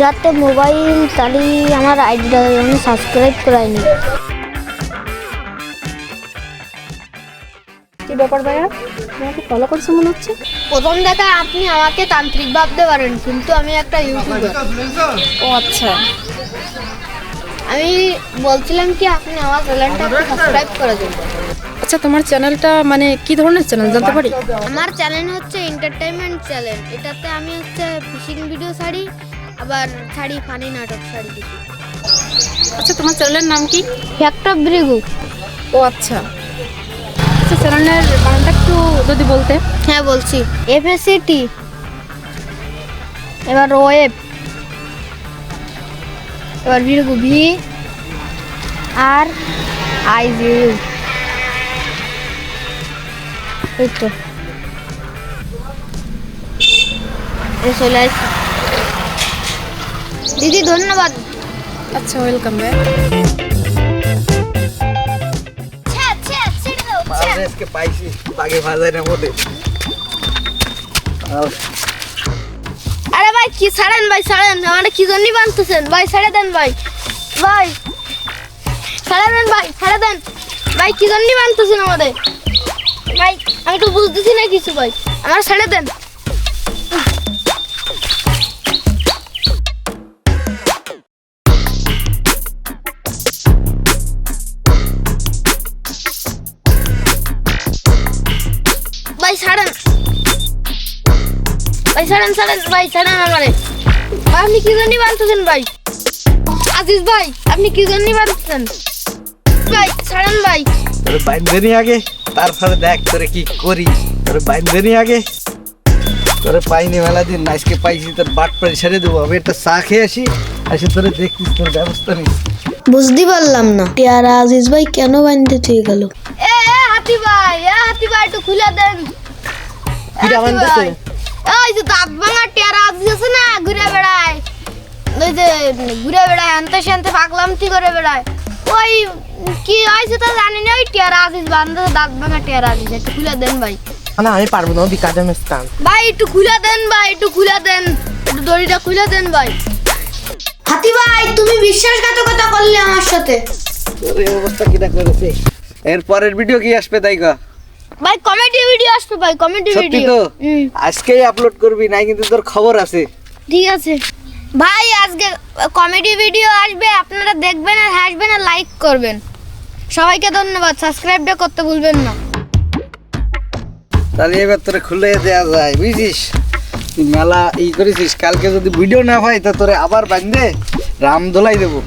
যাতে মোবাইল চালিয়ে আমার আইডিটা আমি সাবস্ক্রাইব করাইনি। কি ব্যাপার ভাইয়া, আমাকে ফলো করছো মনে হচ্ছে? প্রথম দেখা আপনি আমাকে তান্ত্রিক ভাবতে পারেন, কিন্তু আমি একটা ইউটিউবার। ও আচ্ছা, আমি বলছিলাম কি আপনি আমার চ্যানেলটা সাবস্ক্রাইব করে দেন। আচ্ছা তোমার চ্যানেলটা মানে কি ধরনের চ্যানেল জানতে পারি? আমার চ্যানেল হচ্ছে এন্টারটেইনমেন্ট চ্যানেল। এটাতে আমি হচ্ছে ফিশিং ভিডিও ছাড়ি, আবার ছাড়ি ফানি নাটক ছাড়ি কিছু। আচ্ছা তোমার চ্যানেলের নাম কি? Fact of ব্রিগু। ও আচ্ছা, আচ্ছা চ্যানেলের নামটা একটু যদি বলতে। হ্যাঁ বলছি, এফএসিটি, এবার ওয়েব, এবার ভিরগু ভি আর আইজি। এই তো চলে আসছি দিদি, ধন্যবাদ। আচ্ছা ওয়েলকাম ভাই। আজকে পাইছি বাগে বাজারের মধ্যে। আরে ভাই কি ছাড়েন ভাই, ছাড়েন, আমার কি জন্য বাঁধতেছেন ভাই, ছেড়ে দেন ভাই, ভাই ছেড়ে দেন ভাই, ছেড়ে দেন ভাই, কি জন্য বাঁধতেছেন আমাদের ভাই, আমি তো বুঝতেছি না কিছু ভাই, আমার ছেড়ে দেন। ভাই ছাড়েন ভাই, ছাড়েন ছাড়েন ভাই, ছাড়েন আমারে ভাই, আপনি কি জন্য বাঁধতেছেন ভাই, আজিজ ভাই আপনি কি জন্য বাঁধতেছেন ভাই, ছাড়েন ভাই। তোর বাইন্ধেনি আগে, তারপরে দেখ তোরে কি করি। তোর বাইন্ধেনি আগে, তোরে পাইনি মেলা দিন, আজকে পাইছি, তোর বাট পাড়ি ছেড়ে দেবো। আমি একটা চা খেয়ে আসি, এসে তোরে দেখছিস, তোর ব্যবস্থা নিস। বুঝতে পারলাম না টিয়ারা আজিজ ভাই কেন বাঁধতে থেকে গেল। এ হাতি ভাই, হাতি ভাই একটু খুলে দেন। কিরা বাঁধতেছে? এই যে দাঁত ভাঙা টিয়ারা আজিজ আছে না, ঘুরে বেড়ায়, ওই যে ঘুরে বেড়ায়, আনতে শান্তে পাগলামতি করে বেড়ায়, ওই কি হয়েছে তা জানি না, ওই টিয়ারা আজিজ বান্ধব দাঁত ভাঙা টিয়ারা আজিজ, একটু খুলে দেন ভাই। না আমি পারবো না, ওদি কাজে মেস্তান। ভাই একটু খুলে দেন ভাই, একটু খুলে দেন, একটু দড়িটা খুলে দেন ভাই। হাতি ভাই তুমি বিশ্বাসঘাতকতা করলে আমার সাথে। তোর এই অবস্থা কিটা করেছে? এর পরের ভিডিও কি আসবে তাই কা? ভাই কমেডি ভিডিও আসবে ভাই, কমেডি সত্যি ভিডিও। তো? আজকেই আপলোড করবি নাই কিন্তু তোর খবর আছে। ঠিক আছে ভাই, আজকে কমেডি ভিডিও আসবে, আপনারা দেখবেন আর হাসবেন আর লাইক করবেন। সবাইকে ধন্যবাদ, সাবস্ক্রাইবটা করতে ভুলবেন না। তাহলে এবার তোরে খুলে দেওয়া যায়, বুঝছিস? তুই মেলা ই করেছিস, কালকে যদি ভিডিও না হয় তা তোরে আবার বাঁধবে রাম দোলাই দেবো।